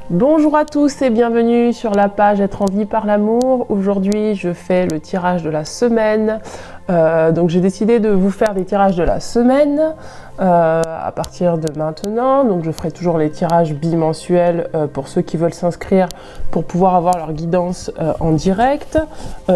Bonjour à tous et bienvenue sur la page Être en vie par l'amour. Aujourd'hui, je fais le tirage de la semaine. Donc j'ai décidé de vous faire des tirages de la semaine à partir de maintenant. Donc je ferai toujours les tirages bimensuels pour ceux qui veulent s'inscrire pour pouvoir avoir leur guidance en direct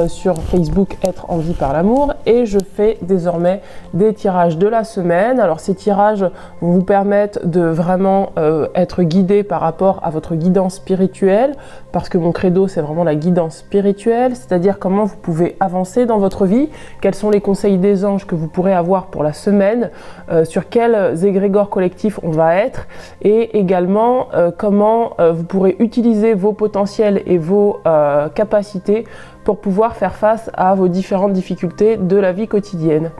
sur Facebook Être en vie par l'amour. Et je fais désormais des tirages de la semaine. Alors ces tirages vont vous permettre de vraiment être guidé par rapport à votre guidance spirituelle, parce que mon credo c'est vraiment la guidance spirituelle, c'est-à-dire comment vous pouvez avancer dans votre vie, quels sont les conseils des anges que vous pourrez avoir pour la semaine, sur quels égrégores collectifs on va être, et également comment vous pourrez utiliser vos potentiels et vos capacités pour pouvoir faire face à vos différentes difficultés de la vie quotidienne.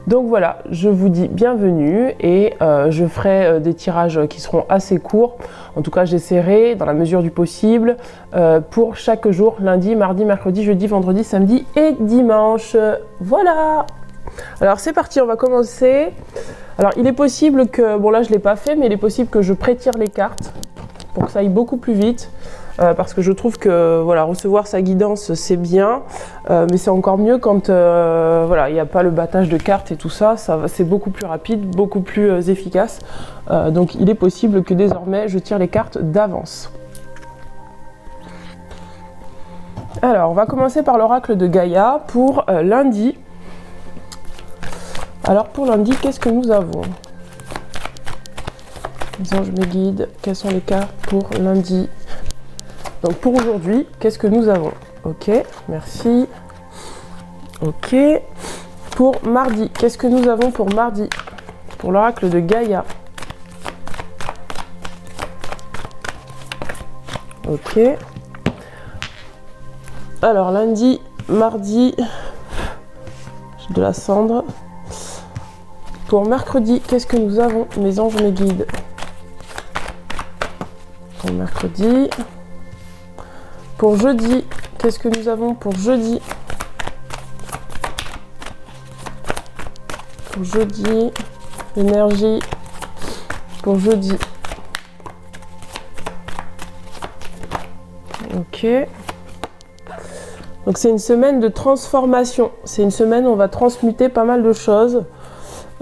Donc voilà, je vous dis bienvenue et je ferai des tirages qui seront assez courts. En tout cas, j'essaierai dans la mesure du possible pour chaque jour, lundi, mardi, mercredi, jeudi, vendredi, samedi et dimanche. Voilà! Alors c'est parti, on va commencer. Alors il est possible que, bon là je ne l'ai pas fait, mais il est possible que je prétire les cartes pour que ça aille beaucoup plus vite. Parce que je trouve que voilà, recevoir sa guidance c'est bien, mais c'est encore mieux quand voilà, il n'y a pas le battage de cartes et tout ça, c'est beaucoup plus rapide, beaucoup plus efficace. Donc il est possible que désormais je tire les cartes d'avance. Alors on va commencer par l'oracle de Gaïa pour lundi. Alors pour lundi, qu'est-ce que nous avons? Les anges me guident, quelles sont les cartes pour lundi? Donc pour aujourd'hui, qu'est-ce que nous avons? Ok, merci. Ok. Pour mardi, qu'est-ce que nous avons pour mardi? Pour l'oracle de Gaïa. Ok. Alors lundi, mardi, j'ai de la cendre. Pour mercredi, qu'est-ce que nous avons? Mes anges me guident. Pour mercredi. Pour jeudi, qu'est-ce que nous avons pour jeudi? Pour jeudi, l'énergie. Pour jeudi. Ok. Donc c'est une semaine de transformation. C'est une semaine où on va transmuter pas mal de choses. Il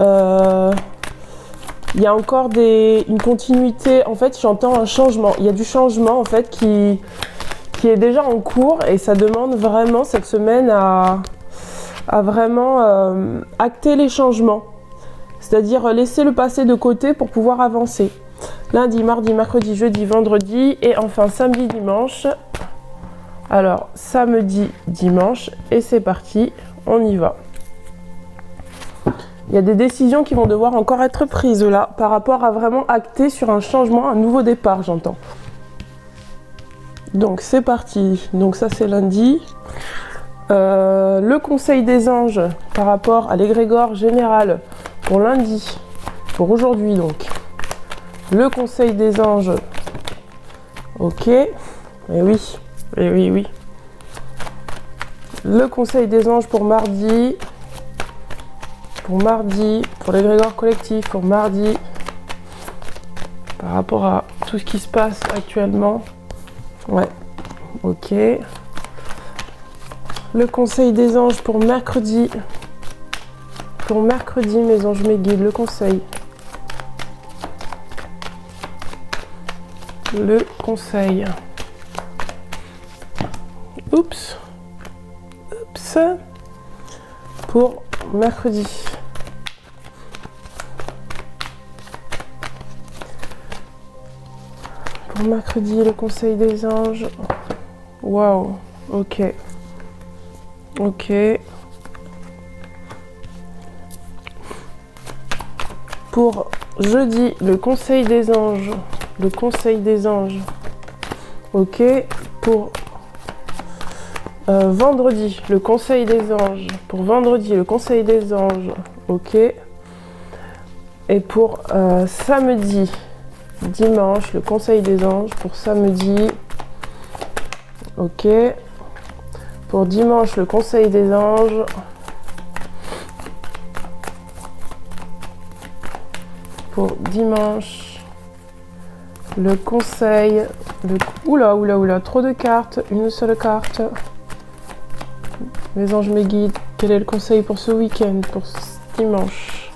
y a encore une continuité. En fait, j'entends un changement. Il y a du changement en fait qui est déjà en cours et ça demande vraiment cette semaine à vraiment acter les changements, c'est-à-dire laisser le passé de côté pour pouvoir avancer. Lundi, mardi, mercredi, jeudi, vendredi et enfin samedi, dimanche. Alors samedi, dimanche et c'est parti, on y va. Il y a des décisions qui vont devoir encore être prises là par rapport à vraiment acter sur un changement, un nouveau départ, j'entends. Donc c'est parti, donc ça c'est lundi. Le conseil des anges par rapport à l'égrégore général pour lundi, pour aujourd'hui donc. Le conseil des anges, ok, et oui, et oui, oui. Le conseil des anges pour mardi, pour l'égrégore collectif, pour mardi, par rapport à tout ce qui se passe actuellement. Ouais, ok. Le conseil des anges pour mercredi. Pour mercredi, mes anges me guident. Le conseil. Le conseil. Oups. Oups. Pour mercredi. Pour mercredi, le conseil des anges. Waouh, ok. Ok. Pour jeudi, le conseil des anges. Le conseil des anges. Ok. Pour vendredi, le conseil des anges. Pour vendredi, le conseil des anges. Ok. Et pour samedi, dimanche, le conseil des anges. Pour samedi. Ok. Pour dimanche, le conseil des anges. Pour dimanche, le conseil, oula, oula, oula, trop de cartes, une seule carte. Mes anges, mes guides, quel est le conseil pour ce week-end, pour ce dimanche?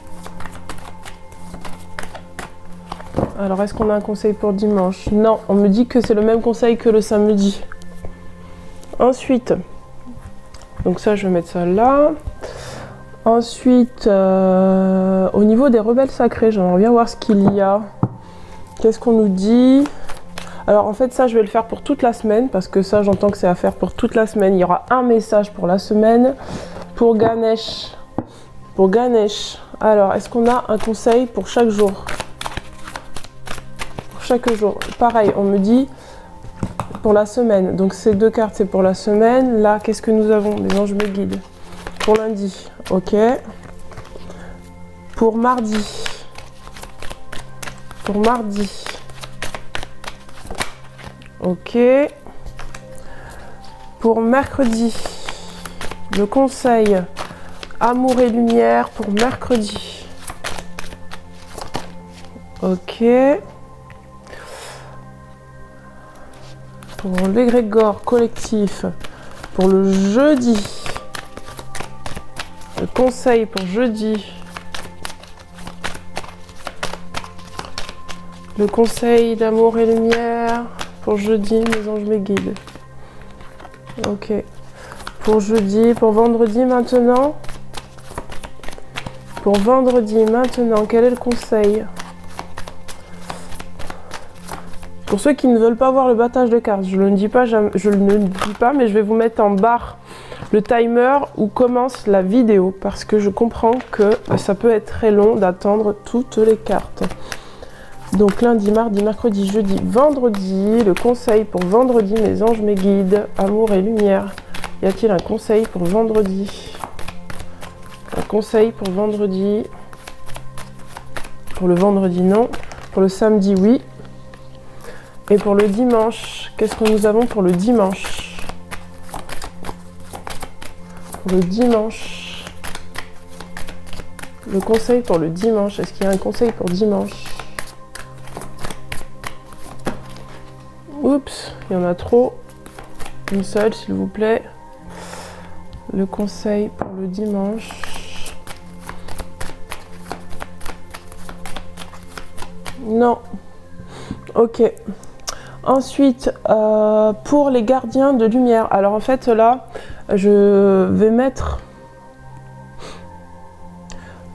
Alors, est-ce qu'on a un conseil pour dimanche? Non, on me dit que c'est le même conseil que le samedi. Ensuite, donc ça, je vais mettre ça là. Ensuite, au niveau des rebelles sacrés, j'aimerais bien voir ce qu'il y a. Qu'est-ce qu'on nous dit? Alors en fait ça je vais le faire pour toute la semaine parce que ça j'entends que c'est à faire pour toute la semaine. Il y aura un message pour la semaine. Pour Ganesh. Pour Ganesh. Alors est-ce qu'on a un conseil pour chaque jour? Pour chaque jour. Pareil, on me dit pour la semaine. Donc ces deux cartes c'est pour la semaine. Là qu'est-ce que nous avons? Les anges me guident. Pour lundi. Ok. Pour mardi. Pour mardi. Ok. Pour mercredi, le conseil amour et lumière pour mercredi. Ok. Pour l'égrégore collectif pour le jeudi. Le conseil pour jeudi. Le conseil d'amour et lumière pour jeudi, mes anges, mes guides. Ok. Pour jeudi, pour vendredi maintenant. Pour vendredi maintenant, quel est le conseil? Pour ceux qui ne veulent pas voir le battage de cartes, je ne le dis pas, mais je vais vous mettre en barre le timer où commence la vidéo parce que je comprends que ça peut être très long d'attendre toutes les cartes. Donc lundi, mardi, mercredi, jeudi, vendredi, le conseil pour vendredi, mes anges, mes guides, amour et lumière. Y a-t-il un conseil pour vendredi? Un conseil pour vendredi? Pour le vendredi, non. Pour le samedi, oui. Et pour le dimanche, qu'est-ce que nous avons pour le dimanche? Pour le dimanche. Le conseil pour le dimanche. Est-ce qu'il y a un conseil pour dimanche? Oups, il y en a trop. Une seule, s'il vous plaît. Le conseil pour le dimanche. Non. Ok. Ensuite, pour les gardiens de lumière. Alors en fait, là, je vais mettre...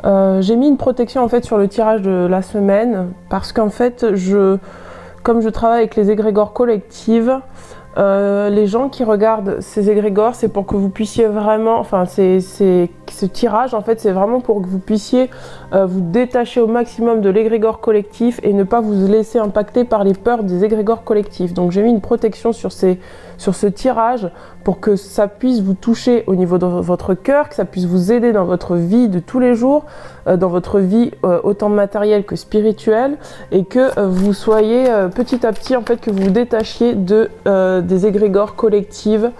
j'ai mis une protection en fait sur le tirage de la semaine parce qu'en fait, comme je travaille avec les égrégores collectives, les gens qui regardent ces égrégores, c'est pour que vous puissiez vraiment, enfin ce tirage en fait c'est vraiment pour que vous puissiez vous détacher au maximum de l'égrégore collectif et ne pas vous laisser impacter par les peurs des égrégores collectifs. Donc j'ai mis une protection sur ce tirage pour que ça puisse vous toucher au niveau de votre cœur, que ça puisse vous aider dans votre vie de tous les jours, dans votre vie autant matérielle que spirituelle, et que vous soyez petit à petit en fait, que vous vous détachiez des égrégores collectives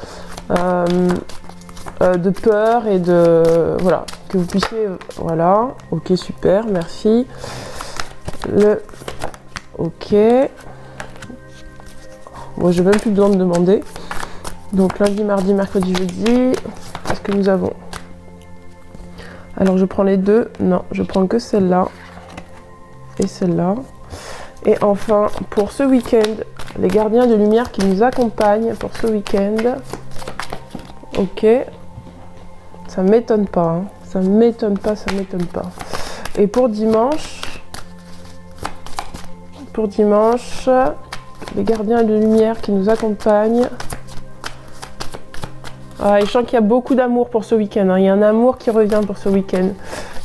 de peur et de... Voilà, que vous puissiez... Voilà, ok, super, merci. Ok. Moi, j'ai même plus besoin de demander. Donc, lundi, mardi, mercredi, jeudi. Qu'est-ce que nous avons? Alors, je prends les deux. Non, je prends que celle-là. Et celle-là. Et enfin, pour ce week-end, les gardiens de lumière qui nous accompagnent pour ce week-end. Ok. Ça m'étonne pas. Hein. Ça m'étonne pas, ça m'étonne pas. Et pour dimanche, les gardiens de lumière qui nous accompagnent. Ah, je sens qu'il y a beaucoup d'amour pour ce week-end. Hein. Il y a un amour qui revient pour ce week-end.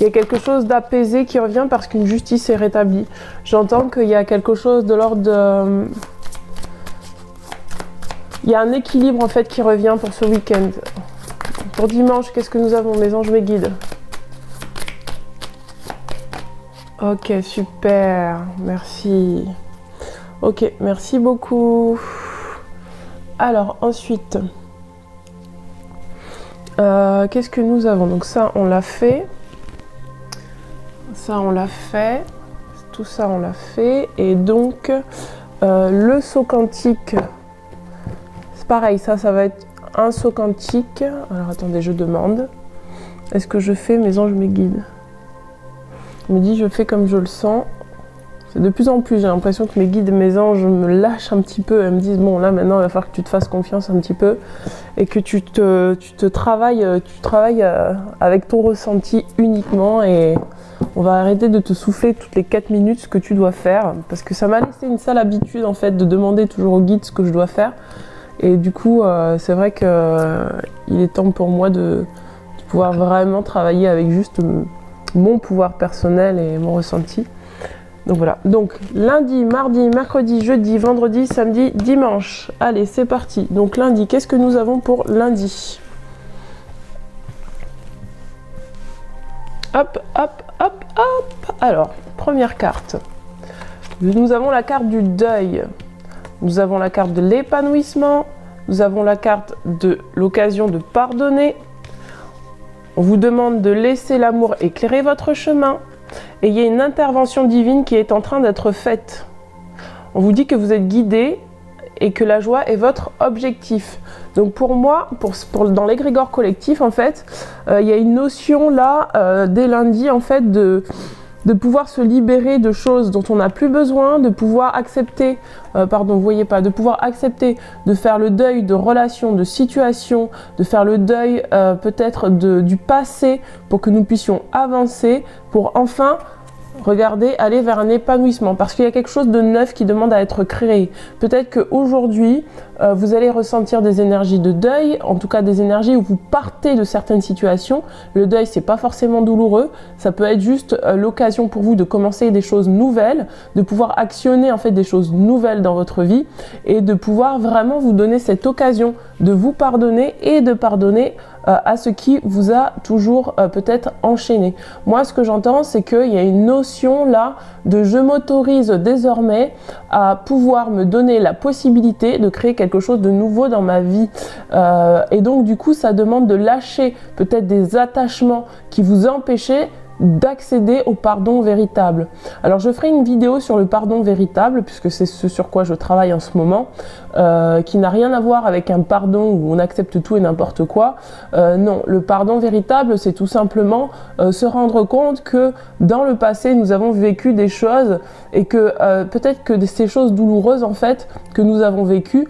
Il y a quelque chose d'apaisé qui revient parce qu'une justice est rétablie. J'entends qu'il y a quelque chose de l'ordre de... Il y a un équilibre en fait qui revient pour ce week-end. Pour dimanche, qu'est-ce que nous avons, mes anges, mes guides? Ok, super. Merci. Ok, merci beaucoup. Alors, ensuite... qu'est-ce que nous avons? Donc ça, on l'a fait. Ça, on l'a fait. Tout ça, on l'a fait. Et donc, Le saut quantique, c'est pareil, ça va être un saut quantique. Alors attendez, je demande. Est-ce que je fais mes anges, mes guides? Je me dis, je fais comme je le sens. C'est de plus en plus, j'ai l'impression que mes guides, mes anges me lâchent un petit peu. Elles me disent, bon là maintenant il va falloir que tu te fasses confiance un petit peu et que tu travailles avec ton ressenti uniquement, et on va arrêter de te souffler toutes les 4 minutes ce que tu dois faire, parce que ça m'a laissé une sale habitude en fait de demander toujours au guide ce que je dois faire, et du coup c'est vrai que il est temps pour moi de pouvoir vraiment travailler avec juste mon pouvoir personnel et mon ressenti. Donc voilà, donc lundi, mardi, mercredi, jeudi, vendredi, samedi, dimanche. Allez, c'est parti. Donc lundi, qu'est-ce que nous avons pour lundi? Hop, hop, hop, hop. Alors, première carte. Nous avons la carte du deuil. Nous avons la carte de l'épanouissement. Nous avons la carte de l'occasion de pardonner. On vous demande de laisser l'amour éclairer votre chemin. Et il y a une intervention divine qui est en train d'être faite. On vous dit que vous êtes guidé et que la joie est votre objectif. Donc pour moi, dans l'égrégore collectif, en fait, il y a une notion là, dès lundi, en fait, de pouvoir se libérer de choses dont on n'a plus besoin, de pouvoir accepter, vous voyez pas, de pouvoir accepter de faire le deuil de relations, de situations, de faire le deuil peut-être du passé pour que nous puissions avancer, pour enfin regardez, aller vers un épanouissement, parce qu'il y a quelque chose de neuf qui demande à être créé. Peut-être qu'aujourd'hui, vous allez ressentir des énergies de deuil, en tout cas des énergies où vous partez de certaines situations. Le deuil, c'est pas forcément douloureux, ça peut être juste l'occasion pour vous de commencer des choses nouvelles, de pouvoir actionner en fait des choses nouvelles dans votre vie et de pouvoir vraiment vous donner cette occasion de vous pardonner et de pardonner à ce qui vous a toujours peut-être enchaîné. Moi, ce que j'entends, c'est qu'il y a une notion là de je m'autorise désormais à pouvoir me donner la possibilité de créer quelque chose de nouveau dans ma vie. Et donc, du coup, ça demande de lâcher peut-être des attachements qui vous empêchaient d'accéder au pardon véritable. Alors je ferai une vidéo sur le pardon véritable, puisque c'est ce sur quoi je travaille en ce moment, qui n'a rien à voir avec un pardon où on accepte tout et n'importe quoi. Non, le pardon véritable, c'est tout simplement se rendre compte que dans le passé, nous avons vécu des choses et que peut-être que ces choses douloureuses en fait que nous avons vécues,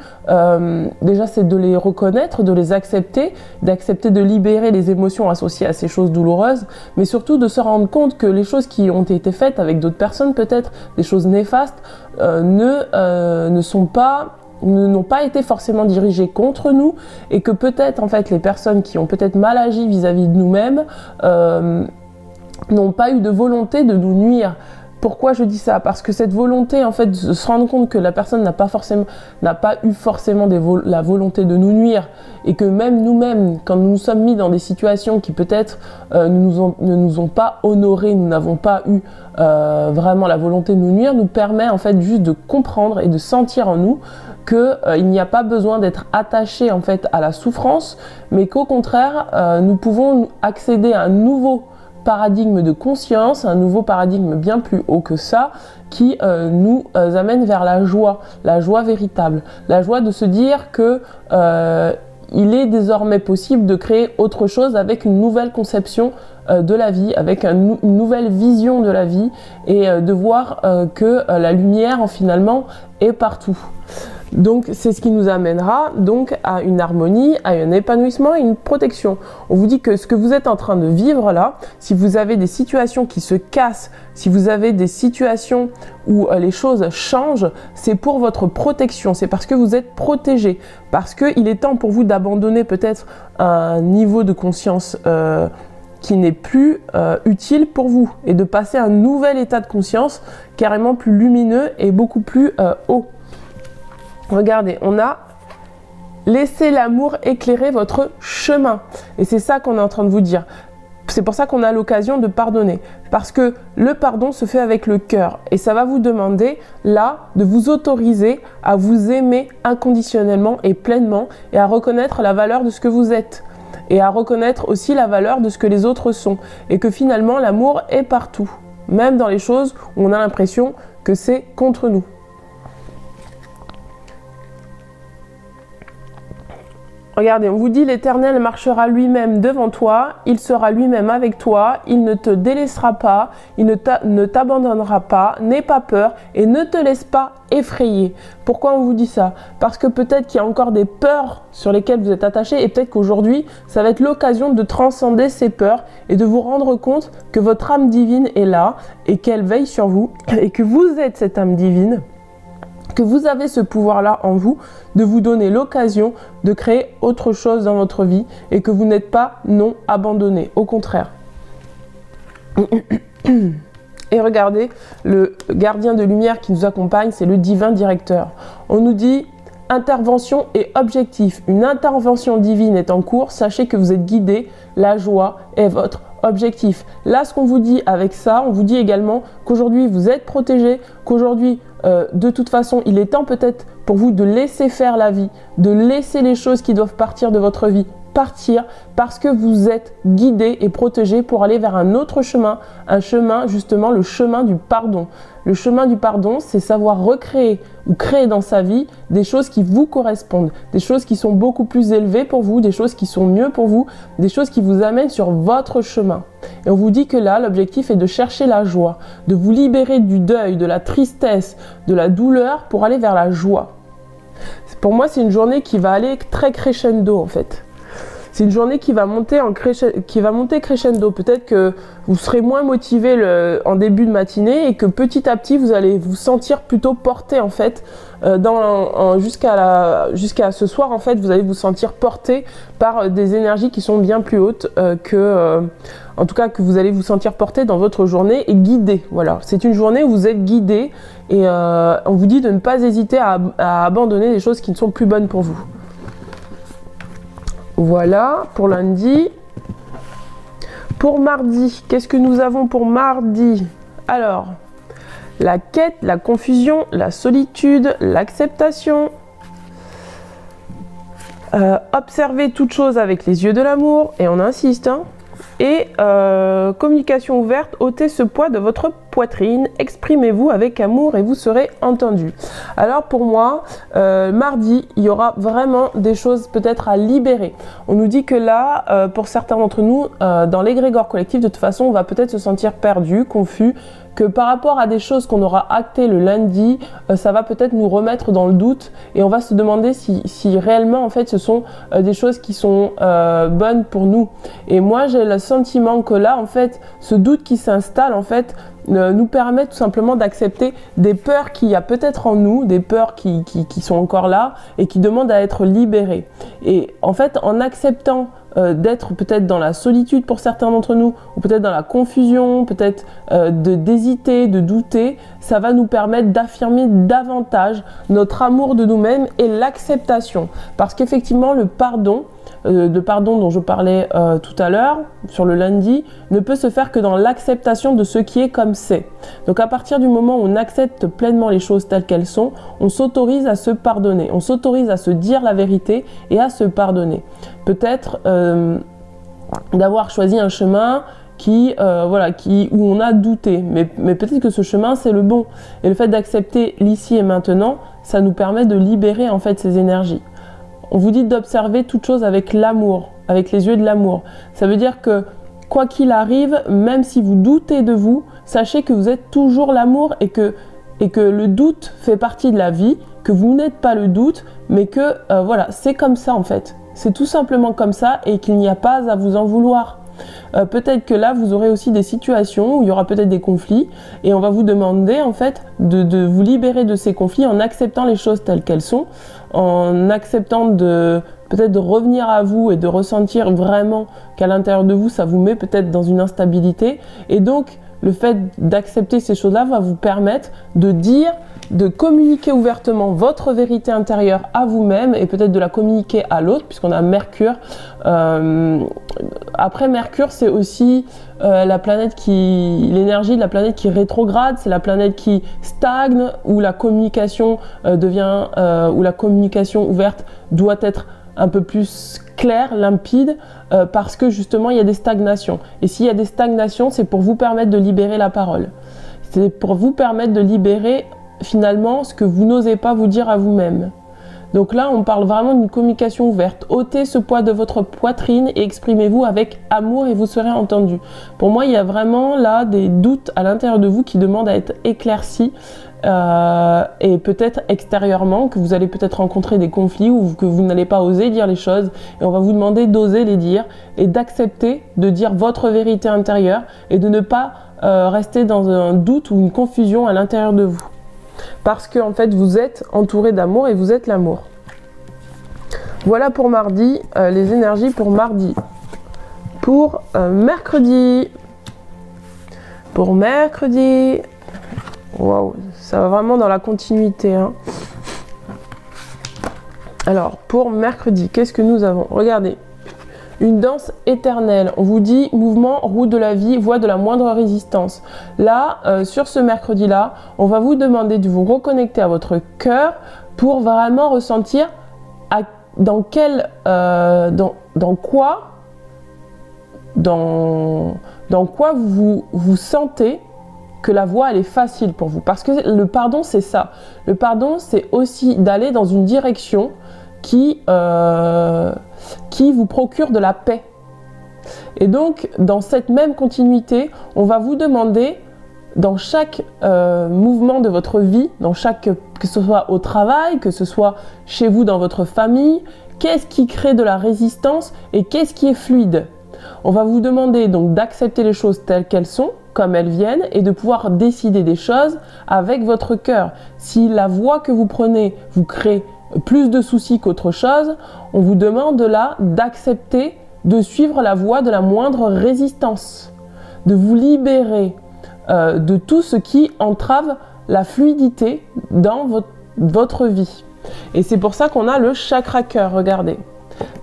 déjà c'est de les reconnaître, de les accepter, d'accepter de libérer les émotions associées à ces choses douloureuses, mais surtout de se rendre compte que les choses qui ont été faites avec d'autres personnes, peut-être des choses néfastes, n'ont pas été forcément dirigées contre nous, et que peut-être en fait les personnes qui ont peut-être mal agi vis-à-vis de nous-mêmes n'ont pas eu de volonté de nous nuire. Pourquoi je dis ça? Parce que cette volonté, en fait, de se rendre compte que la personne n'a pas eu forcément la volonté de nous nuire, et que même nous-mêmes, quand nous nous sommes mis dans des situations qui peut-être ne nous ont pas honorés, nous n'avons pas eu vraiment la volonté de nous nuire, nous permet en fait juste de comprendre et de sentir en nous qu'il n'y a pas besoin d'être attaché en fait à la souffrance, mais qu'au contraire, nous pouvons accéder à un nouveau paradigme de conscience, un nouveau paradigme bien plus haut que ça, qui nous amène vers la joie véritable, la joie de se dire que il est désormais possible de créer autre chose avec une nouvelle conception de la vie, avec une nouvelle vision de la vie, et de voir que la lumière finalement est partout. Donc c'est ce qui nous amènera donc à une harmonie, à un épanouissement et une protection. On vous dit que ce que vous êtes en train de vivre là, si vous avez des situations qui se cassent, si vous avez des situations où les choses changent, c'est pour votre protection, c'est parce que vous êtes protégé, parce qu'il est temps pour vous d'abandonner peut-être un niveau de conscience qui n'est plus utile pour vous, et de passer à un nouvel état de conscience carrément plus lumineux et beaucoup plus haut. Regardez, on a laissé l'amour éclairer votre chemin. Et c'est ça qu'on est en train de vous dire. C'est pour ça qu'on a l'occasion de pardonner. Parce que le pardon se fait avec le cœur. Et ça va vous demander, là, de vous autoriser à vous aimer inconditionnellement et pleinement, et à reconnaître la valeur de ce que vous êtes. Et à reconnaître aussi la valeur de ce que les autres sont. Et que finalement, l'amour est partout. Même dans les choses où on a l'impression que c'est contre nous. Regardez, on vous dit l'Éternel marchera lui-même devant toi, il sera lui-même avec toi, il ne te délaissera pas, il ne t'abandonnera pas, n'aie pas peur et ne te laisse pas effrayer. Pourquoi on vous dit ça? Parce que peut-être qu'il y a encore des peurs sur lesquelles vous êtes attachés et peut-être qu'aujourd'hui, ça va être l'occasion de transcender ces peurs et de vous rendre compte que votre âme divine est là et qu'elle veille sur vous et que vous êtes cette âme divine, que vous avez ce pouvoir-là en vous de vous donner l'occasion de créer autre chose dans votre vie et que vous n'êtes pas non abandonné, au contraire. Et regardez, le gardien de lumière qui nous accompagne, c'est le divin directeur. On nous dit intervention et objectif. Une intervention divine est en cours, sachez que vous êtes guidé, la joie est votre objectif. Là, ce qu'on vous dit avec ça, on vous dit également qu'aujourd'hui vous êtes protégé, qu'aujourd'hui de toute façon il est temps peut-être pour vous de laisser faire la vie, de laisser les choses qui doivent partir de votre vie partir parce que vous êtes guidé et protégé pour aller vers un autre chemin, un chemin justement le chemin du pardon. Le chemin du pardon, c'est savoir recréer ou créer dans sa vie des choses qui vous correspondent, des choses qui sont beaucoup plus élevées pour vous, des choses qui sont mieux pour vous, des choses qui vous amènent sur votre chemin. Et on vous dit que là, l'objectif est de chercher la joie, de vous libérer du deuil, de la tristesse, de la douleur pour aller vers la joie. Pour moi, c'est une journée qui va aller très crescendo en fait. C'est une journée qui va monter crescendo. Peut-être que vous serez moins motivé en début de matinée et que petit à petit, vous allez vous sentir plutôt porté en fait. Jusqu'à ce soir, en fait, vous allez vous sentir porté par des énergies qui sont bien plus hautes en tout cas, que vous allez vous sentir porté dans votre journée et guidé. Voilà, c'est une journée où vous êtes guidé et on vous dit de ne pas hésiter à abandonner des choses qui ne sont plus bonnes pour vous. Voilà, pour lundi. Pour mardi, qu'est-ce que nous avons pour mardi? Alors, la quête, la confusion, la solitude, l'acceptation. Observez toute chose avec les yeux de l'amour, et on insiste, hein. Et communication ouverte, ôtez ce poids de votre poitrine, exprimez-vous avec amour et vous serez entendu. Alors pour moi, mardi, il y aura vraiment des choses peut-être à libérer. On nous dit que là, pour certains d'entre nous, dans l'égrégore collectif, de toute façon, on va peut-être se sentir perdu, confus, que par rapport à des choses qu'on aura actées le lundi, ça va peut-être nous remettre dans le doute et on va se demander si réellement en fait ce sont des choses qui sont bonnes pour nous. Et moi j'ai le sentiment que là en fait ce doute qui s'installe en fait nous permet tout simplement d'accepter des peurs qu'il y a peut-être en nous, des peurs qui sont encore là et qui demandent à être libérées. Et en fait en acceptant d'être peut-être dans la solitude pour certains d'entre nous, ou peut-être dans la confusion, peut-être d'hésiter, de douter, ça va nous permettre d'affirmer davantage notre amour de nous-mêmes et l'acceptation. Parce qu'effectivement, le pardon dont je parlais tout à l'heure, sur le lundi, ne peut se faire que dans l'acceptation de ce qui est comme c'est. Donc à partir du moment où on accepte pleinement les choses telles qu'elles sont, on s'autorise à se pardonner, on s'autorise à se dire la vérité et à se pardonner. Peut-être d'avoir choisi un chemin où on a douté, mais peut-être que ce chemin c'est le bon. Et le fait d'accepter l'ici et maintenant, ça nous permet de libérer en fait ces énergies. On vous dit d'observer toute chose avec l'amour, avec les yeux de l'amour. Ça veut dire que quoi qu'il arrive, même si vous doutez de vous, sachez que vous êtes toujours l'amour et que le doute fait partie de la vie, que vous n'êtes pas le doute, mais que voilà, c'est comme ça en fait. C'est tout simplement comme ça et qu'il n'y a pas à vous en vouloir. Peut-être que là vous aurez aussi des situations où il y aura peut-être des conflits et on va vous demander en fait de vous libérer de ces conflits en acceptant les choses telles qu'elles sont, en acceptant peut-être de revenir à vous et de ressentir vraiment qu'à l'intérieur de vous ça vous met peut-être dans une instabilité et donc le fait d'accepter ces choses-là va vous permettre de communiquer ouvertement votre vérité intérieure à vous-même et peut-être de la communiquer à l'autre puisqu'on a Mercure. Après Mercure, c'est aussi l'énergie de la planète qui rétrograde, c'est la planète qui stagne, où la communication où la communication ouverte doit être un peu plus claire, limpide, parce que justement il y a des stagnations. Et s'il y a des stagnations, c'est pour vous permettre de libérer la parole. C'est pour vous permettre de libérer finalement ce que vous n'osez pas vous dire à vous-même. Donc là, on parle vraiment d'une communication ouverte. Ôtez ce poids de votre poitrine et exprimez-vous avec amour et vous serez entendu. Pour moi, il y a vraiment là des doutes à l'intérieur de vous qui demandent à être éclaircis et peut-être extérieurement, que vous allez peut-être rencontrer des conflits ou que vous n'allez pas oser dire les choses et on va vous demander d'oser les dire et d'accepter de dire votre vérité intérieure et de ne pas rester dans un doute ou une confusion à l'intérieur de vous. Parce que en fait, vous êtes entouré d'amour et vous êtes l'amour. Voilà pour mardi, les énergies pour mardi. Pour mercredi. Pour mercredi. Waouh, ça va vraiment dans la continuité. Hein. Alors, pour mercredi, qu'est-ce que nous avons? Regardez. Une danse éternelle. On vous dit mouvement, roue de la vie, voie de la moindre résistance. Là, sur ce mercredi-là, on va vous demander de vous reconnecter à votre cœur pour vraiment ressentir dans quoi vous sentez que la voie elle est facile pour vous. Parce que le pardon, c'est ça. Le pardon, c'est aussi d'aller dans une direction qui vous procure de la paix. Et donc, dans cette même continuité, on va vous demander, dans chaque mouvement de votre vie, que ce soit au travail, que ce soit chez vous, dans votre famille, qu'est-ce qui crée de la résistance et qu'est-ce qui est fluide? On va vous demander donc d'accepter les choses telles qu'elles sont, comme elles viennent, et de pouvoir décider des choses avec votre cœur. Si la voie que vous prenez vous crée plus de soucis qu'autre chose, on vous demande là d'accepter de suivre la voie de la moindre résistance, de vous libérer de tout ce qui entrave la fluidité dans votre vie. Et c'est pour ça qu'on a le chakra cœur, regardez.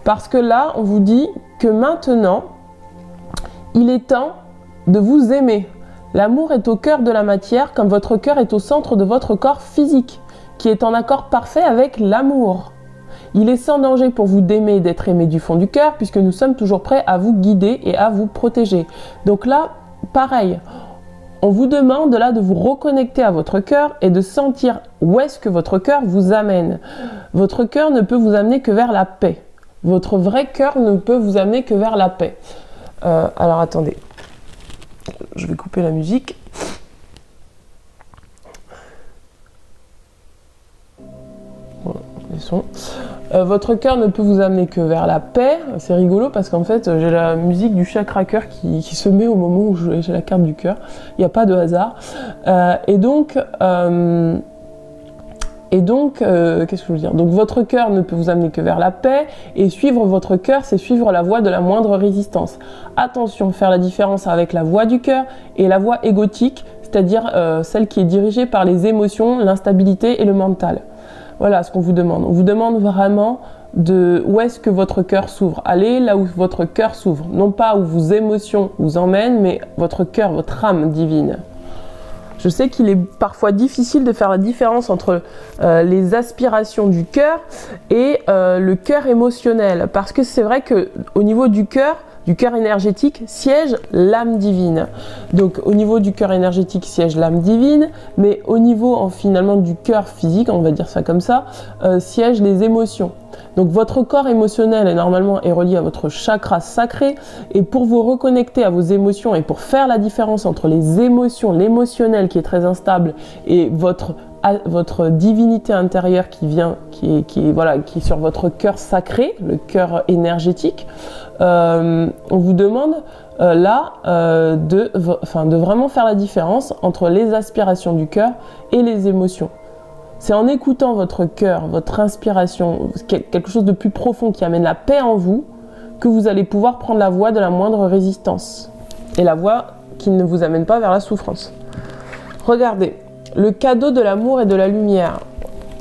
Parce que là, on vous dit que maintenant, il est temps de vous aimer. L'amour est au cœur de la matière, comme votre cœur est au centre de votre corps physique, qui est en accord parfait avec l'amour. Il est sans danger pour vous d'aimer et d'être aimé du fond du cœur, puisque nous sommes toujours prêts à vous guider et à vous protéger. Donc là, pareil, on vous demande là de vous reconnecter à votre cœur et de sentir où est-ce que votre cœur vous amène. Votre cœur ne peut vous amener que vers la paix. Votre vrai cœur ne peut vous amener que vers la paix. Alors attendez, je vais couper la musique. Voilà, les sons. Votre cœur ne peut vous amener que vers la paix. C'est rigolo parce qu'en fait, j'ai la musique du chakra cœur qui se met au moment où j'ai la carte du cœur. Il n'y a pas de hasard. Et donc, qu'est-ce que je veux dire? Donc, votre cœur ne peut vous amener que vers la paix. Et suivre votre cœur, c'est suivre la voie de la moindre résistance. Attention, faire la différence avec la voie du cœur et la voie égotique, c'est-à-dire celle qui est dirigée par les émotions, l'instabilité et le mental. Voilà ce qu'on vous demande. On vous demande vraiment où est-ce que votre cœur s'ouvre. Allez là où votre cœur s'ouvre. Non pas où vos émotions vous emmènent, mais votre cœur, votre âme divine. Je sais qu'il est parfois difficile de faire la différence entre les aspirations du cœur et le cœur émotionnel. Parce que c'est vrai qu'au niveau du cœur énergétique, siège l'âme divine. Donc au niveau du cœur énergétique siège l'âme divine, mais au niveau finalement du cœur physique, on va dire ça comme ça, siègent les émotions. Donc votre corps émotionnel est normalement relié à votre chakra sacré, et pour vous reconnecter à vos émotions et pour faire la différence entre les émotions, l'émotionnel qui est très instable et votre divinité intérieure qui est sur votre cœur sacré, le cœur énergétique, on vous demande de vraiment faire la différence entre les aspirations du cœur et les émotions. C'est en écoutant votre cœur, votre inspiration, quelque chose de plus profond qui amène la paix en vous, que vous allez pouvoir prendre la voie de la moindre résistance et la voie qui ne vous amène pas vers la souffrance. Regardez, le cadeau de l'amour et de la lumière.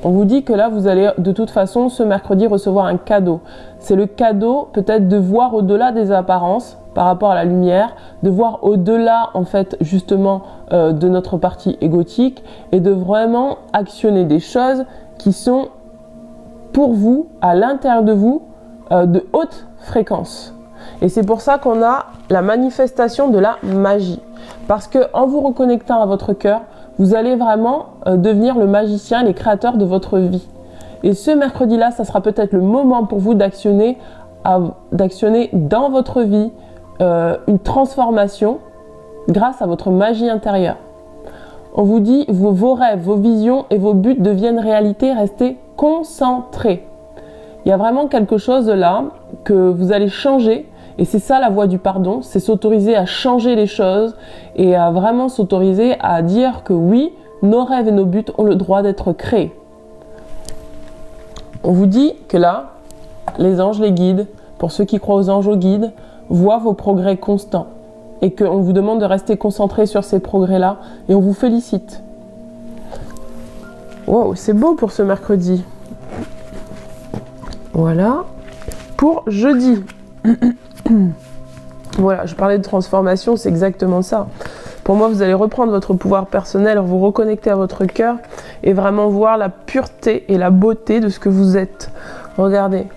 On vous dit que là, vous allez de toute façon ce mercredi recevoir un cadeau. C'est le cadeau peut-être de voir au-delà des apparences par rapport à la lumière, de voir au-delà en fait justement de notre partie égotique et de vraiment actionner des choses qui sont pour vous, à l'intérieur de vous, de haute fréquence. Et c'est pour ça qu'on a la manifestation de la magie. Parce qu'en vous reconnectant à votre cœur, vous allez vraiment devenir le magicien, les créateurs de votre vie. Et ce mercredi-là, ça sera peut-être le moment pour vous d'actionner dans votre vie une transformation grâce à votre magie intérieure. On vous dit, vos rêves, vos visions et vos buts deviennent réalité, restez concentrés. Il y a vraiment quelque chose là que vous allez changer. Et c'est ça la voie du pardon, c'est s'autoriser à changer les choses et à vraiment s'autoriser à dire que oui, nos rêves et nos buts ont le droit d'être créés. On vous dit que là, les anges, les guides, pour ceux qui croient aux anges, aux guides, voient vos progrès constants et qu'on vous demande de rester concentré sur ces progrès-là et on vous félicite. Wow, c'est beau pour ce mercredi. Voilà. Pour jeudi. Voilà, je parlais de transformation, c'est exactement ça. Pour moi, vous allez reprendre votre pouvoir personnel, vous reconnecter à votre cœur et vraiment voir la pureté et la beauté de ce que vous êtes. Regardez,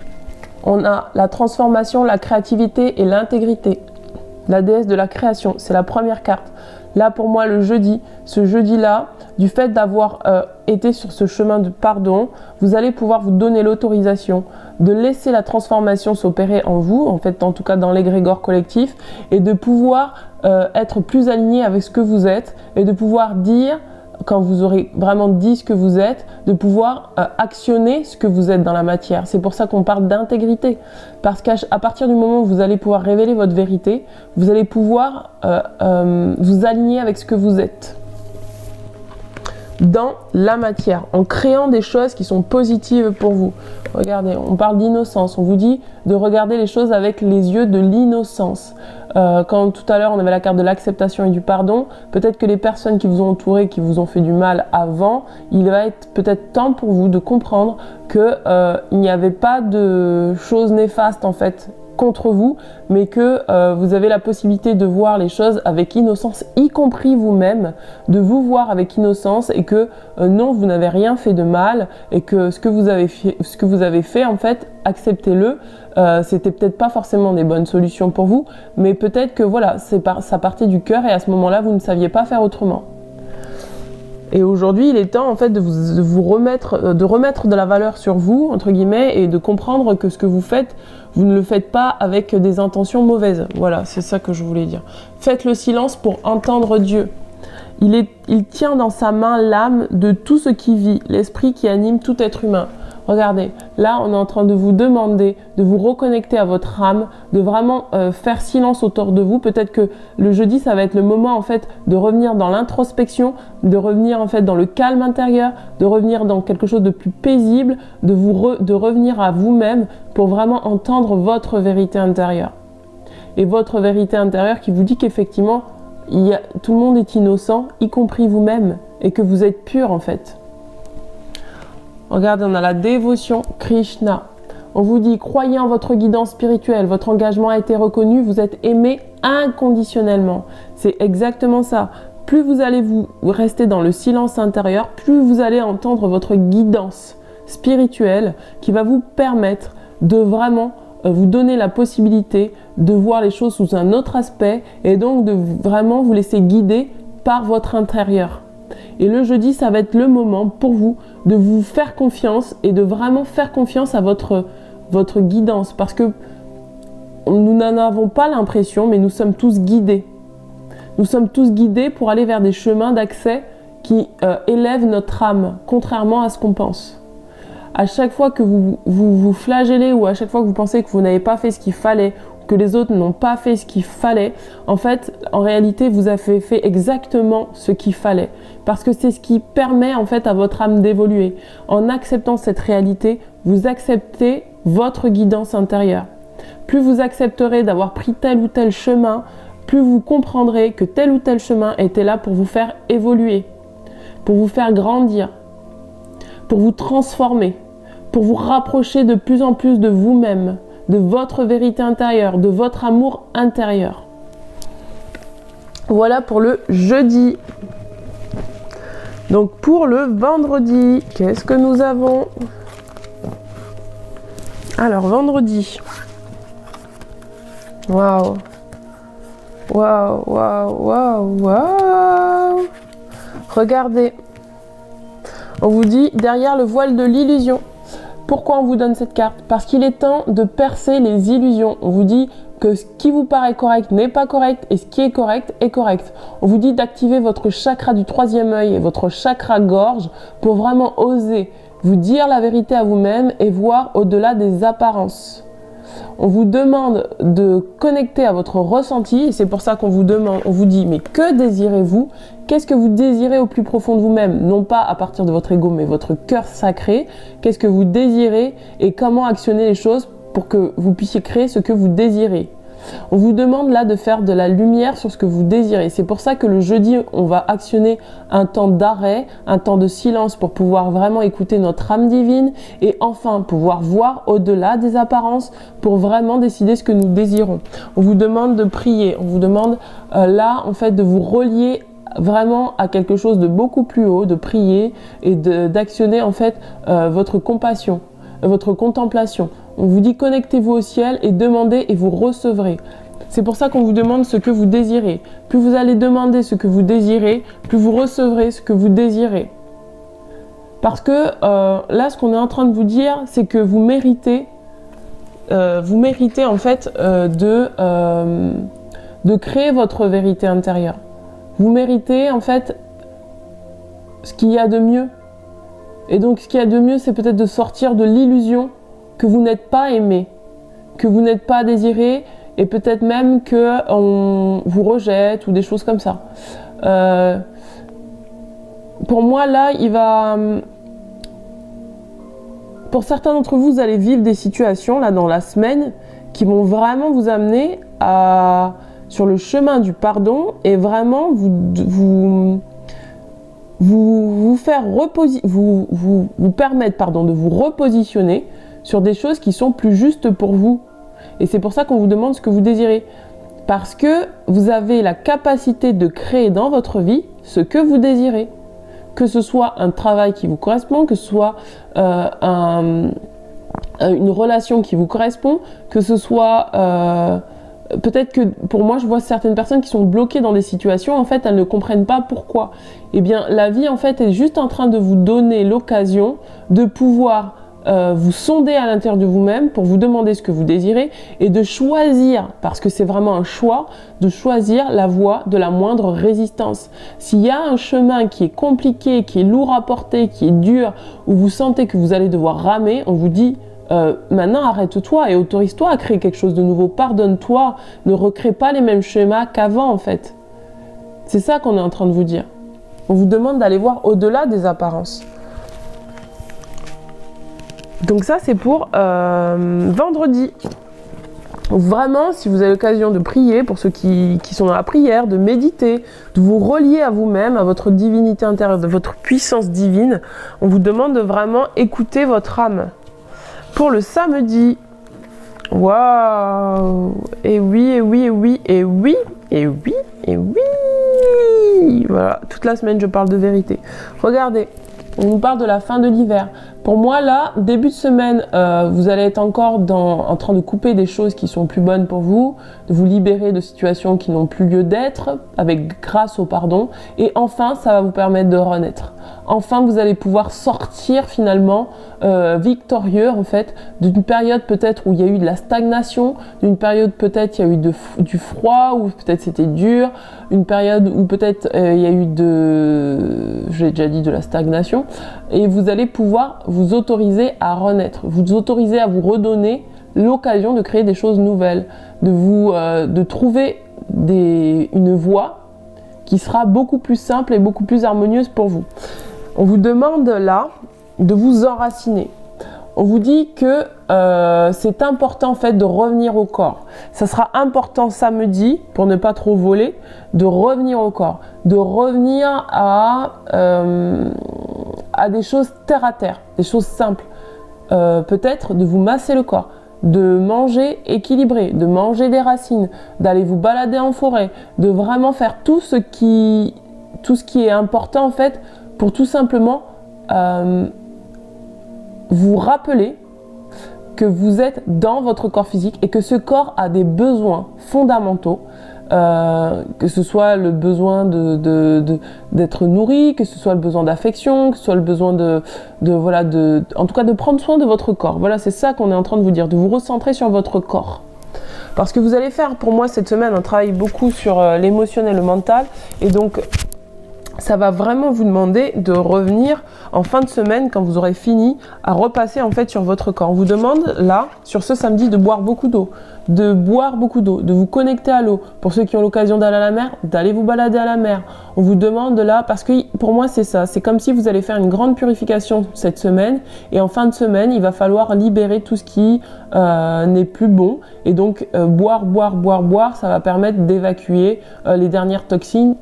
on a la transformation, la créativité et l'intégrité. La déesse de la création, c'est la première carte. Là, pour moi, le jeudi, ce jeudi-là, du fait d'avoir été sur ce chemin de pardon, vous allez pouvoir vous donner l'autorisation de laisser la transformation s'opérer en vous, en fait, en tout cas dans l'égrégore collectif, et de pouvoir être plus aligné avec ce que vous êtes et de pouvoir dire, quand vous aurez vraiment dit ce que vous êtes, de pouvoir actionner ce que vous êtes dans la matière. C'est pour ça qu'on parle d'intégrité. Parce qu'à partir du moment où vous allez pouvoir révéler votre vérité, vous allez pouvoir vous aligner avec ce que vous êtes dans la matière, en créant des choses qui sont positives pour vous. Regardez, on parle d'innocence, on vous dit de regarder les choses avec les yeux de l'innocence. Quand tout à l'heure on avait la carte de l'acceptation et du pardon, peut-être que les personnes qui vous ont entouré, qui vous ont fait du mal avant, il va être peut-être temps pour vous de comprendre que il n'y avait pas de choses néfastes en fait contre vous, mais que vous avez la possibilité de voir les choses avec innocence, y compris vous-même, de vous voir avec innocence et que non, vous n'avez rien fait de mal et que ce que vous avez fait en fait, acceptez-le. C'était peut-être pas forcément des bonnes solutions pour vous, mais peut-être que voilà, ça partait du cœur et à ce moment-là, vous ne saviez pas faire autrement. Et aujourd'hui, il est temps en fait de remettre de la valeur sur vous, entre guillemets, et de comprendre que ce que vous faites, vous ne le faites pas avec des intentions mauvaises. Voilà, c'est ça que je voulais dire. Faites le silence pour entendre Dieu. Il tient dans sa main l'âme de tout ce qui vit, l'esprit qui anime tout être humain. Regardez, là on est en train de vous demander de vous reconnecter à votre âme, de vraiment faire silence autour de vous. Peut-être que le jeudi ça va être le moment en fait de revenir dans l'introspection, de revenir en fait dans le calme intérieur, de revenir dans quelque chose de plus paisible, de revenir à vous-même pour vraiment entendre votre vérité intérieure. Et votre vérité intérieure qui vous dit qu'effectivement tout le monde est innocent, y compris vous-même, et que vous êtes pur en fait. Regardez, on a la dévotion Krishna. On vous dit, croyez en votre guidance spirituelle, votre engagement a été reconnu, vous êtes aimé inconditionnellement. C'est exactement ça. Plus vous allez vous rester dans le silence intérieur, plus vous allez entendre votre guidance spirituelle qui va vous permettre de vraiment vous donner la possibilité de voir les choses sous un autre aspect et donc de vraiment vous laisser guider par votre intérieur. Et le jeudi, ça va être le moment pour vous de vous faire confiance et de vraiment faire confiance à votre guidance. Parce que nous n'en avons pas l'impression, mais nous sommes tous guidés. Nous sommes tous guidés pour aller vers des chemins d'accès qui élèvent notre âme, contrairement à ce qu'on pense. À chaque fois que vous flagellez ou à chaque fois que vous pensez que vous n'avez pas fait ce qu'il fallait, que les autres n'ont pas fait ce qu'il fallait, en fait, en réalité, vous avez fait exactement ce qu'il fallait. Parce que c'est ce qui permet en fait à votre âme d'évoluer. En acceptant cette réalité, vous acceptez votre guidance intérieure. Plus vous accepterez d'avoir pris tel ou tel chemin, plus vous comprendrez que tel ou tel chemin était là pour vous faire évoluer, pour vous faire grandir, pour vous transformer, pour vous rapprocher de plus en plus de vous-même, de votre vérité intérieure, de votre amour intérieur. Voilà pour le jeudi. Donc pour le vendredi, qu'est-ce que nous avons? Alors vendredi. Waouh. Waouh, waouh, waouh, waouh. Regardez. On vous dit derrière le voile de l'illusion. Pourquoi on vous donne cette carte? Parce qu'il est temps de percer les illusions. On vous dit que ce qui vous paraît correct n'est pas correct et ce qui est correct est correct. On vous dit d'activer votre chakra du troisième œil et votre chakra gorge pour vraiment oser vous dire la vérité à vous-même et voir au-delà des apparences. On vous demande de connecter à votre ressenti et c'est pour ça qu'on vous demande, on vous dit mais que désirez-vous? Qu'est-ce que vous désirez au plus profond de vous-même? Non pas à partir de votre ego mais votre cœur sacré. Qu'est-ce que vous désirez et comment actionner les choses pour que vous puissiez créer ce que vous désirez? On vous demande là de faire de la lumière sur ce que vous désirez. C'est pour ça que le jeudi, on va actionner un temps d'arrêt, un temps de silence pour pouvoir vraiment écouter notre âme divine et enfin pouvoir voir au-delà des apparences pour vraiment décider ce que nous désirons. On vous demande de prier, on vous demande là en fait de vous relier vraiment à quelque chose de beaucoup plus haut, de prier et d'actionner en fait votre compassion, votre contemplation. On vous dit connectez-vous au ciel et demandez et vous recevrez. C'est pour ça qu'on vous demande ce que vous désirez. Plus vous allez demander ce que vous désirez, plus vous recevrez ce que vous désirez. Parce que là, ce qu'on est en train de vous dire, c'est que vous méritez en fait de créer votre vérité intérieure. Vous méritez en fait ce qu'il y a de mieux. Et donc ce qu'il y a de mieux, c'est peut-être de sortir de l'illusion que vous n'êtes pas aimé, que vous n'êtes pas désiré et peut-être même qu'on vous rejette ou des choses comme ça. Pour moi, là, pour certains d'entre vous, vous allez vivre des situations là dans la semaine qui vont vraiment vous amener sur le chemin du pardon et vraiment vous permettre de vous repositionner sur des choses qui sont plus justes pour vous. Et c'est pour ça qu'on vous demande ce que vous désirez. Parce que vous avez la capacité de créer dans votre vie ce que vous désirez. Que ce soit un travail qui vous correspond, que ce soit une relation qui vous correspond, que ce soit... peut-être que pour moi, je vois certaines personnes qui sont bloquées dans des situations, en fait, elles ne comprennent pas pourquoi. Eh bien, la vie, en fait, est juste en train de vous donner l'occasion de pouvoir vous sonder à l'intérieur de vous-même pour vous demander ce que vous désirez et de choisir, parce que c'est vraiment un choix, de choisir la voie de la moindre résistance. S'il y a un chemin qui est compliqué, qui est lourd à porter, qui est dur, où vous sentez que vous allez devoir ramer, on vous dit maintenant arrête-toi et autorise-toi à créer quelque chose de nouveau, pardonne-toi, ne recrée pas les mêmes schémas qu'avant en fait. C'est ça qu'on est en train de vous dire. On vous demande d'aller voir au-delà des apparences. Donc ça c'est pour vendredi. Vraiment, si vous avez l'occasion de prier, pour ceux qui sont dans la prière, de méditer, de vous relier à vous-même, à votre divinité intérieure, de votre puissance divine, on vous demande de vraiment écouter votre âme. Pour le samedi, waouh, et oui, et oui, et oui, et oui, et oui, et oui. Voilà, toute la semaine je parle de vérité. Regardez, on nous parle de la fin de l'hiver. Pour moi là, début de semaine, vous allez être encore en train de couper des choses qui sont plus bonnes pour vous, de vous libérer de situations qui n'ont plus lieu d'être, grâce au pardon. Et enfin, ça va vous permettre de renaître. Enfin, vous allez pouvoir sortir finalement victorieux en fait d'une période peut-être où il y a eu de la stagnation, d'une période peut-être il y a eu du froid ou peut-être c'était dur, une période où peut-être il y a eu j'ai déjà dit de la stagnation et vous allez pouvoir vous autoriser à renaître, vous autoriser à vous redonner l'occasion de créer des choses nouvelles, de trouver une voie qui sera beaucoup plus simple et beaucoup plus harmonieuse pour vous. On vous demande là de vous enraciner. On vous dit que c'est important en fait de revenir au corps. Ça sera important samedi, pour ne pas trop voler, de revenir au corps, de revenir à des choses terre à terre, des choses simples. Peut-être de vous masser le corps, de manger équilibré, de manger des racines, d'aller vous balader en forêt, de vraiment faire tout ce qui est important en fait pour tout simplement vous rappeler que vous êtes dans votre corps physique et que ce corps a des besoins fondamentaux, que ce soit le besoin d'être nourri, que ce soit le besoin d'affection, que ce soit le besoin en tout cas de prendre soin de votre corps. Voilà, c'est ça qu'on est en train de vous dire, de vous recentrer sur votre corps. Parce que vous allez faire, pour moi, cette semaine, un travail beaucoup sur l'émotionnel, le mental, et donc ça va vraiment vous demander de revenir en fin de semaine, quand vous aurez fini, à repasser en fait sur votre corps. On vous demande là, sur ce samedi, de boire beaucoup d'eau, de vous connecter à l'eau. Pour ceux qui ont l'occasion d'aller à la mer, d'aller vous balader à la mer. On vous demande là, parce que pour moi c'est ça, c'est comme si vous allez faire une grande purification cette semaine, et en fin de semaine, il va falloir libérer tout ce qui n'est plus bon, et donc boire, ça va permettre d'évacuer les dernières toxines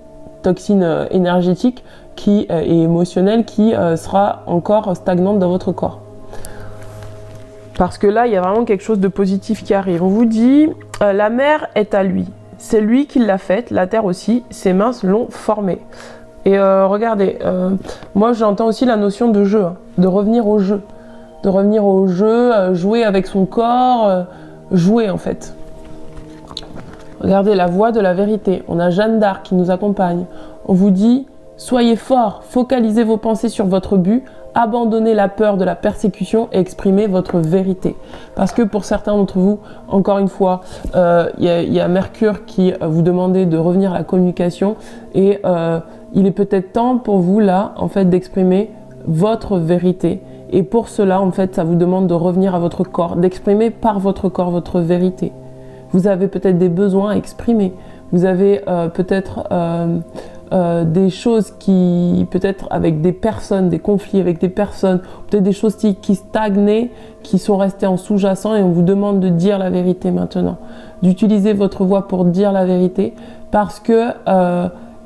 énergétiques et émotionnelles qui sera encore stagnante dans votre corps. Parce que là, il y a vraiment quelque chose de positif qui arrive. On vous dit, la mer est à lui. C'est lui qui l'a faite, la terre aussi. Ses mains l'ont formée. Et regardez, moi j'entends aussi la notion de jeu, hein, de revenir au jeu. De revenir au jeu, jouer avec son corps, jouer en fait. Regardez la voie de la vérité. On a Jeanne d'Arc qui nous accompagne. On vous dit, soyez fort, focalisez vos pensées sur votre but, abandonnez la peur de la persécution et exprimez votre vérité. Parce que pour certains d'entre vous, encore une fois, il y a Mercure qui vous demandait de revenir à la communication, et il est peut-être temps pour vous là, en fait, d'exprimer votre vérité. Et pour cela, en fait, ça vous demande de revenir à votre corps, d'exprimer par votre corps votre vérité. Vous avez peut-être des besoins à exprimer. Vous avez peut-être des choses qui, peut-être avec des personnes, des conflits avec des personnes, peut-être des choses qui stagnaient, qui sont restées en sous-jacent, et on vous demande de dire la vérité maintenant. D'utiliser votre voix pour dire la vérité, parce que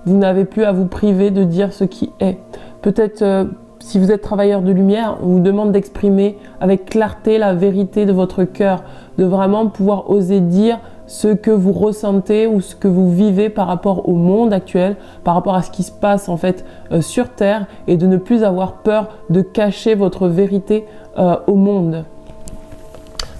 vous n'avez plus à vous priver de dire ce qui est. Peut-être si vous êtes travailleur de lumière, on vous demande d'exprimer avec clarté la vérité de votre cœur, de vraiment pouvoir oser dire ce que vous ressentez ou ce que vous vivez par rapport au monde actuel, par rapport à ce qui se passe en fait sur Terre, et de ne plus avoir peur de cacher votre vérité au monde.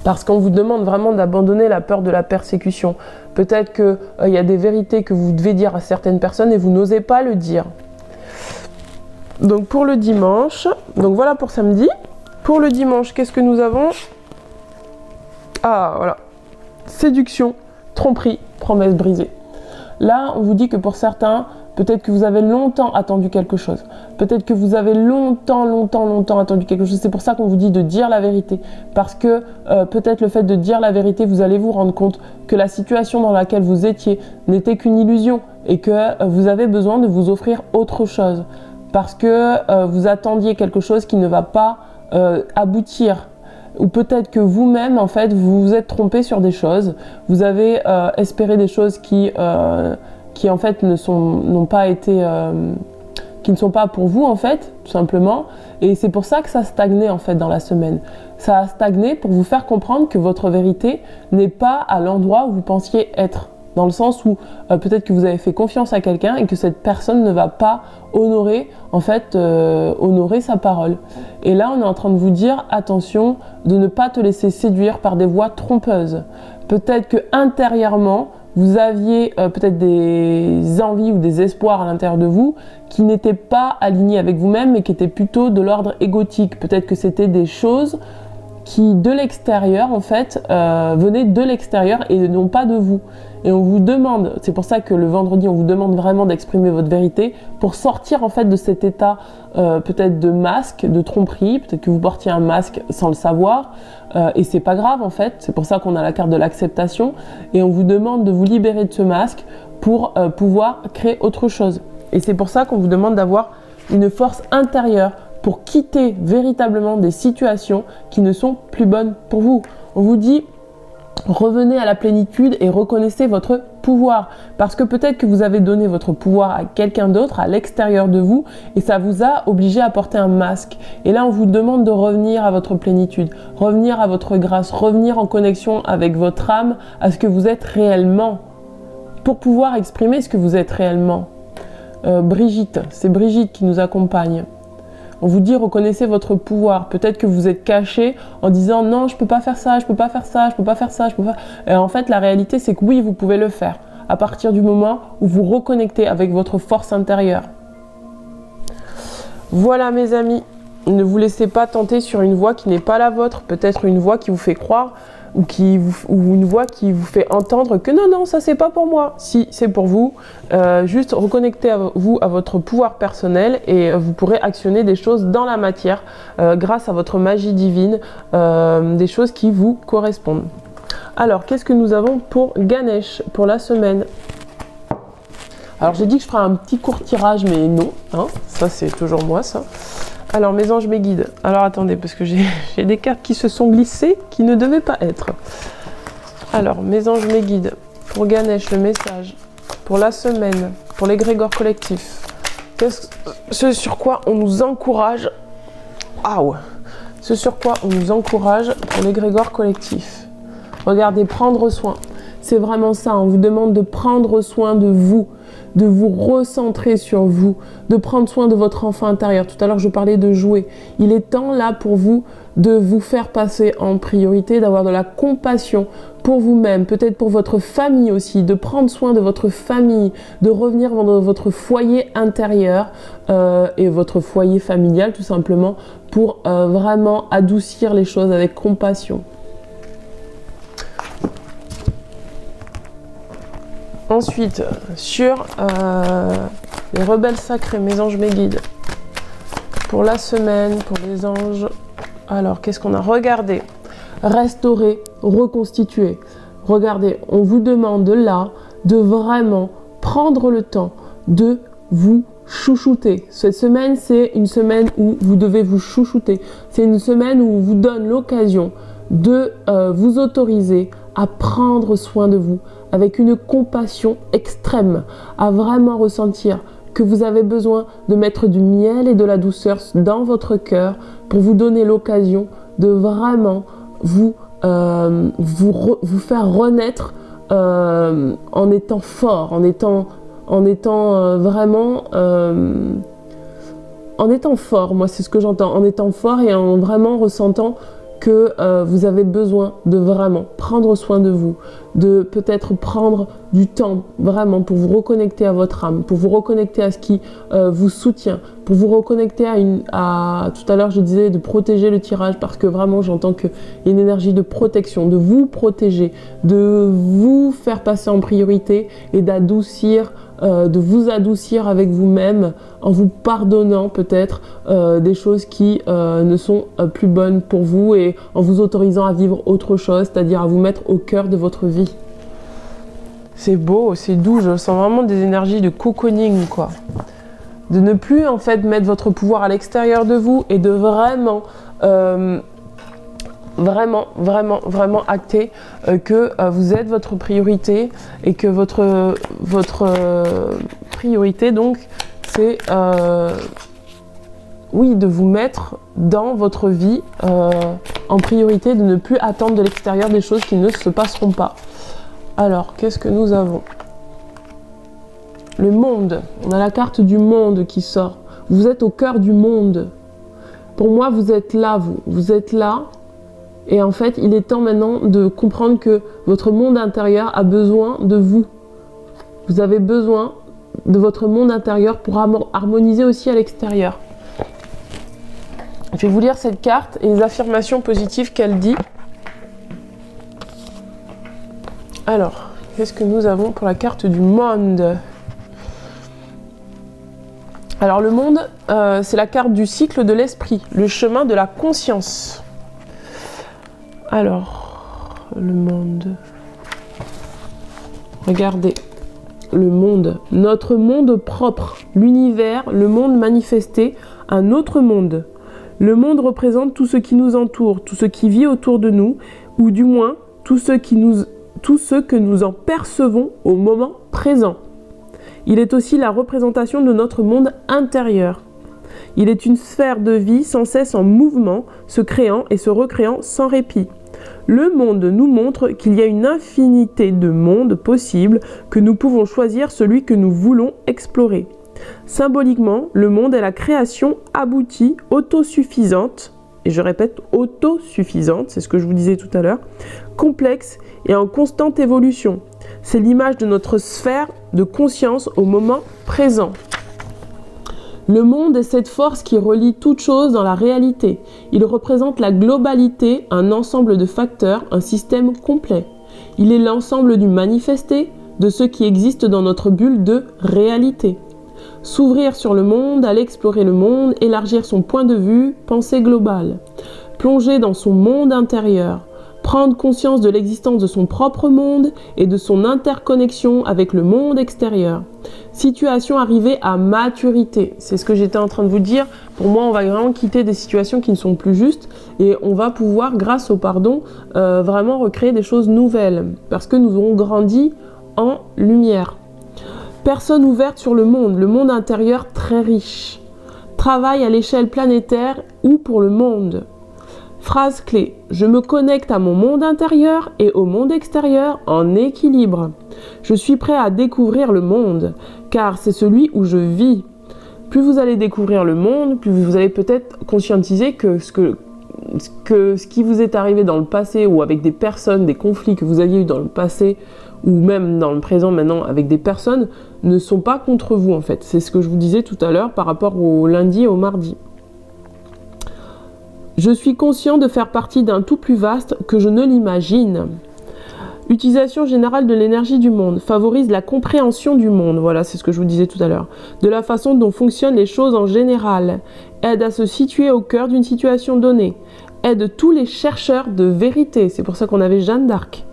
Parce qu'on vous demande vraiment d'abandonner la peur de la persécution. Peut-être qu'il y a des vérités que vous devez dire à certaines personnes et vous n'osez pas le dire. Donc pour le dimanche, donc voilà pour samedi. Pour le dimanche, qu'est-ce que nous avons? Ah voilà, séduction, tromperie, promesse brisée. Là, on vous dit que pour certains, peut-être que vous avez longtemps attendu quelque chose. Peut-être que vous avez longtemps attendu quelque chose. C'est pour ça qu'on vous dit de dire la vérité. Parce que peut-être le fait de dire la vérité, vous allez vous rendre compte que la situation dans laquelle vous étiez n'était qu'une illusion, et que vous avez besoin de vous offrir autre chose. Parce que vous attendiez quelque chose qui ne va pas aboutir. Ou peut-être que vous-même, en fait, vous vous êtes trompé sur des choses. Vous avez espéré des choses qui en fait, n'ont pas été... qui ne sont pas pour vous, en fait, tout simplement. Et c'est pour ça que ça stagnait, en fait, dans la semaine. Ça a stagné pour vous faire comprendre que votre vérité n'est pas à l'endroit où vous pensiez être. Dans le sens où peut-être que vous avez fait confiance à quelqu'un et que cette personne ne va pas honorer, en fait, honorer sa parole. Et là, on est en train de vous dire, attention, de ne pas te laisser séduire par des voix trompeuses. Peut-être que intérieurement, vous aviez peut-être des envies ou des espoirs à l'intérieur de vous qui n'étaient pas alignés avec vous-même, mais qui étaient plutôt de l'ordre égotique. Peut-être que c'était des choses qui, de l'extérieur, en fait, venaient de l'extérieur et non pas de vous. Et on vous demande, c'est pour ça que le vendredi, on vous demande vraiment d'exprimer votre vérité pour sortir, en fait, de cet état peut-être de masque, de tromperie. Peut-être que vous portiez un masque sans le savoir, et c'est pas grave, en fait. C'est pour ça qu'on a la carte de l'acceptation, et on vous demande de vous libérer de ce masque pour pouvoir créer autre chose. Et c'est pour ça qu'on vous demande d'avoir une force intérieure pour quitter véritablement des situations qui ne sont plus bonnes pour vous. On vous dit, revenez à la plénitude et reconnaissez votre pouvoir. Parce que peut-être que vous avez donné votre pouvoir à quelqu'un d'autre, à l'extérieur de vous, et ça vous a obligé à porter un masque. Et là, on vous demande de revenir à votre plénitude, revenir à votre grâce, revenir en connexion avec votre âme, à ce que vous êtes réellement, pour pouvoir exprimer ce que vous êtes réellement. Brigitte, c'est Brigitte qui nous accompagne. On vous dit reconnaissez votre pouvoir. Peut-être que vous êtes caché en disant non, je peux pas faire ça, je peux pas faire ça, je peux pas faire ça, je peux pas. Et en fait, la réalité, c'est que oui, vous pouvez le faire. À partir du moment où vous reconnectez avec votre force intérieure. Voilà mes amis, ne vous laissez pas tenter sur une voie qui n'est pas la vôtre, peut-être une voie qui vous fait croire ou une voix qui vous fait entendre que non, ça c'est pas pour moi. Si, c'est pour vous. Juste reconnectez-vous à votre pouvoir personnel et vous pourrez actionner des choses dans la matière grâce à votre magie divine, des choses qui vous correspondent. Alors, qu'est-ce que nous avons pour Ganesh, pour la semaine? Alors, j'ai dit que je ferais un petit court tirage, mais non, hein, ça c'est toujours moi ça. Alors, mes anges, mes guides. Alors, attendez, parce que j'ai des cartes qui se sont glissées, qui ne devaient pas être. Alors, mes anges, mes guides. Pour Ganesh, le message. Pour la semaine. Pour l'égrégore collectif. Ce sur quoi on nous encourage. Ce sur quoi on nous encourage pour l'égrégore collectif. Regardez, prendre soin. C'est vraiment ça. On vous demande de prendre soin de vous recentrer sur vous, de prendre soin de votre enfant intérieur. Tout à l'heure, je parlais de jouer. Il est temps là pour vous de vous faire passer en priorité, d'avoir de la compassion pour vous-même, peut-être pour votre famille aussi, de prendre soin de votre famille, de revenir dans votre foyer intérieur et votre foyer familial tout simplement pour vraiment adoucir les choses avec compassion. Ensuite, sur les rebelles sacrés, mes anges, mes guides, pour la semaine, pour les anges, alors qu'est-ce qu'on a? Regardez, restaurer, reconstituer. Regardez, on vous demande là de vraiment prendre le temps de vous chouchouter. Cette semaine, c'est une semaine où vous devez vous chouchouter. C'est une semaine où on vous donne l'occasion de vous autoriser à prendre soin de vous avec une compassion extrême, à vraiment ressentir que vous avez besoin de mettre du miel et de la douceur dans votre cœur pour vous donner l'occasion de vraiment vous faire renaître en étant fort, en étant fort, moi c'est ce que j'entends, en étant fort et en vraiment ressentant que vous avez besoin de vraiment prendre soin de vous, de peut-être prendre du temps vraiment pour vous reconnecter à votre âme, pour vous reconnecter à ce qui vous soutient, pour vous reconnecter à tout à l'heure je disais de protéger le tirage parce que vraiment j'entends qu'il y a une énergie de protection, de vous protéger, de vous faire passer en priorité et d'adoucir, de vous adoucir avec vous-même en vous pardonnant peut-être des choses qui ne sont plus bonnes pour vous et en vous autorisant à vivre autre chose, c'est-à-dire à vous mettre au cœur de votre vie. C'est beau, c'est doux, je sens vraiment des énergies de cocooning quoi. De ne plus en fait mettre votre pouvoir à l'extérieur de vous et de vraiment vraiment acter que vous êtes votre priorité et que votre priorité donc c'est oui de vous mettre dans votre vie en priorité, de ne plus attendre de l'extérieur des choses qui ne se passeront pas. Alors qu'est-ce que nous avons? Le monde, on a la carte du monde qui sort. Vous êtes au cœur du monde. Pour moi, vous êtes là, vous êtes là. Et en fait, il est temps maintenant de comprendre que votre monde intérieur a besoin de vous. Vous avez besoin de votre monde intérieur pour harmoniser aussi à l'extérieur. Je vais vous lire cette carte et les affirmations positives qu'elle dit. Alors, qu'est-ce que nous avons pour la carte du monde? Alors le monde, c'est la carte du cycle de l'esprit, le chemin de la conscience. Alors, le monde. Regardez, le monde, notre monde propre, l'univers, le monde manifesté, un autre monde. Le monde représente tout ce qui nous entoure, tout ce qui vit autour de nous, ou du moins tout ce que nous en percevons au moment présent. Il est aussi la représentation de notre monde intérieur. Il est une sphère de vie sans cesse en mouvement, se créant et se recréant sans répit. Le monde nous montre qu'il y a une infinité de mondes possibles, que nous pouvons choisir celui que nous voulons explorer. Symboliquement, le monde est la création aboutie, autosuffisante, et je répète, autosuffisante, c'est ce que je vous disais tout à l'heure, complexe et en constante évolution. C'est l'image de notre sphère de conscience au moment présent. Le monde est cette force qui relie toute chose dans la réalité. Il représente la globalité, un ensemble de facteurs, un système complet. Il est l'ensemble du manifesté, de ce qui existe dans notre bulle de réalité. S'ouvrir sur le monde, aller explorer le monde, élargir son point de vue, pensée globale. Plonger dans son monde intérieur. Prendre conscience de l'existence de son propre monde et de son interconnexion avec le monde extérieur. Situation arrivée à maturité. C'est ce que j'étais en train de vous dire. Pour moi, on va vraiment quitter des situations qui ne sont plus justes et on va pouvoir, grâce au pardon, vraiment recréer des choses nouvelles. Parce que nous aurons grandi en lumière. Personne ouverte sur le monde intérieur très riche. Travail à l'échelle planétaire ou pour le monde. Phrase clé, je me connecte à mon monde intérieur et au monde extérieur en équilibre. Je suis prêt à découvrir le monde, car c'est celui où je vis. Plus vous allez découvrir le monde, plus vous allez peut-être conscientiser que ce qui vous est arrivé dans le passé ou avec des personnes, des conflits que vous aviez eu dans le passé ou même dans le présent maintenant avec des personnes ne sont pas contre vous en fait. C'est ce que je vous disais tout à l'heure par rapport au lundi et au mardi. Je suis conscient de faire partie d'un tout plus vaste que je ne l'imagine. Utilisation générale de l'énergie du monde favorise la compréhension du monde, voilà, c'est ce que je vous disais tout à l'heure, de la façon dont fonctionnent les choses en général, aide à se situer au cœur d'une situation donnée, aide tous les chercheurs de vérité, c'est pour ça qu'on avait Jeanne d'Arc,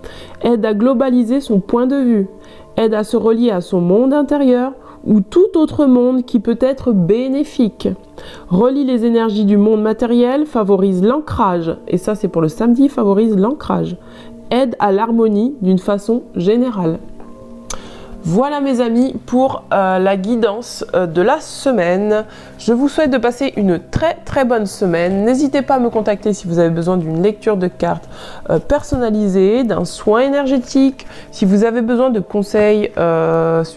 aide à globaliser son point de vue, aide à se relier à son monde intérieur ou tout autre monde qui peut être bénéfique. Relie les énergies du monde matériel, favorise l'ancrage, et ça c'est pour le samedi, favorise l'ancrage. Aide à l'harmonie d'une façon générale. Voilà mes amis pour la guidance de la semaine. Je vous souhaite de passer une très bonne semaine. N'hésitez pas à me contacter si vous avez besoin d'une lecture de cartes personnalisée, d'un soin énergétique, si vous avez besoin de conseils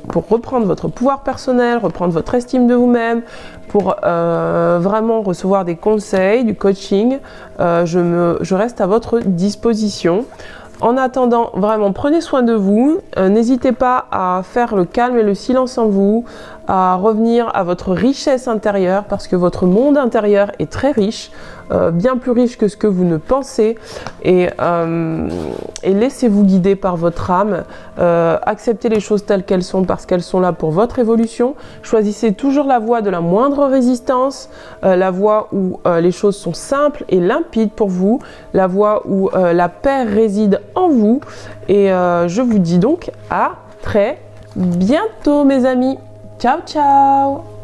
pour reprendre votre pouvoir personnel, reprendre votre estime de vous-même, pour vraiment recevoir des conseils, du coaching, je reste à votre disposition. En attendant, vraiment, prenez soin de vous. N'hésitez pas à faire le calme et le silence en vous, à revenir à votre richesse intérieure, parce que votre monde intérieur est très riche, bien plus riche que ce que vous ne pensez. Et laissez-vous guider par votre âme. Acceptez les choses telles qu'elles sont, parce qu'elles sont là pour votre évolution. Choisissez toujours la voie de la moindre résistance, la voie où les choses sont simples et limpides pour vous, la voie où la paix réside en vous. Et je vous dis donc à très bientôt mes amis. Ciao ciao.